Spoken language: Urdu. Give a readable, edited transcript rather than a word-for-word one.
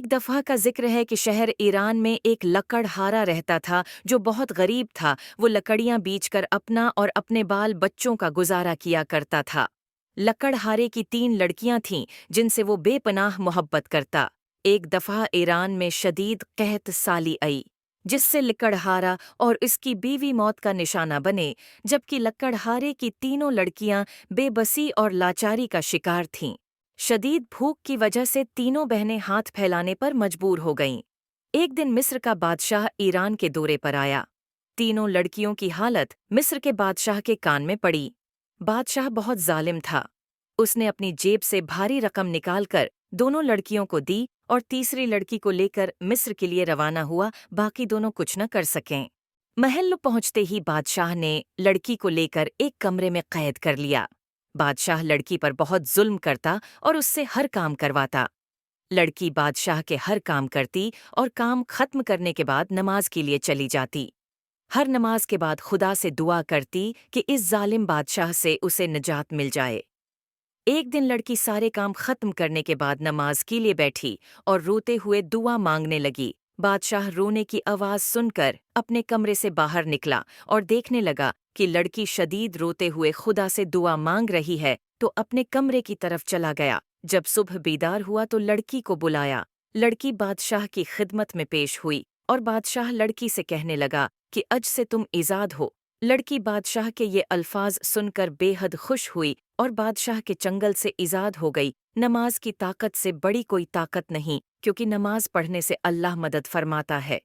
ایک دفعہ کا ذکر ہے کہ شہر ایران میں ایک لکڑہارا رہتا تھا جو بہت غریب تھا۔ وہ لکڑیاں بیچ کر اپنا اور اپنے بال بچوں کا گزارا کیا کرتا تھا۔ لکڑہارے کی 3 لڑکیاں تھیں جن سے وہ بے پناہ محبت کرتا۔ ایک دفعہ ایران میں شدید قحط سالی آئی جس سے لکڑہارا اور اس کی بیوی موت کا نشانہ بنے، جبکہ لکڑہارے کی تینوں لڑکیاں بے بسی اور لاچاری کا شکار تھیں۔ شدید بھوک کی وجہ سے تینوں بہنیں ہاتھ پھیلانے پر مجبور ہو گئیں۔ ایک دن مصر کا بادشاہ ایران کے دورے پر آیا۔ تینوں لڑکیوں کی حالت مصر کے بادشاہ کے کان میں پڑی۔ بادشاہ بہت ظالم تھا۔ اس نے اپنی جیب سے بھاری رقم نکال کر دونوں لڑکیوں کو دی اور تیسری لڑکی کو لے کر مصر کے لیے روانہ ہوا، باقی دونوں کچھ نہ کر سکیں۔ محل پہنچتے ہی بادشاہ نے لڑکی کو لے کر ایک کمرے میں قید کر لیا۔ بادشاہ لڑکی پر بہت ظلم کرتا اور اس سے ہر کام کرواتا۔ لڑکی بادشاہ کے ہر کام کرتی اور کام ختم کرنے کے بعد نماز کے لیے چلی جاتی۔ ہر نماز کے بعد خدا سے دعا کرتی کہ اس ظالم بادشاہ سے اسے نجات مل جائے۔ ایک دن لڑکی سارے کام ختم کرنے کے بعد نماز کے لیے بیٹھی اور روتے ہوئے دعا مانگنے لگی۔ بادشاہ رونے کی آواز سن کر اپنے کمرے سے باہر نکلا اور دیکھنے لگا کہ لڑکی شدید روتے ہوئے خدا سے دعا مانگ رہی ہے، تو اپنے کمرے کی طرف چلا گیا۔ جب صبح بیدار ہوا تو لڑکی کو بلایا۔ لڑکی بادشاہ کی خدمت میں پیش ہوئی اور بادشاہ لڑکی سے کہنے لگا کہ اج سے تم آزاد ہو۔ لڑکی بادشاہ کے یہ الفاظ سن کر بے حد خوش ہوئی اور بادشاہ کے چنگل سے آزاد ہو گئی۔ نماز کی طاقت سے بڑی کوئی طاقت نہیں، کیونکہ نماز پڑھنے سے اللہ مدد فرماتا ہے۔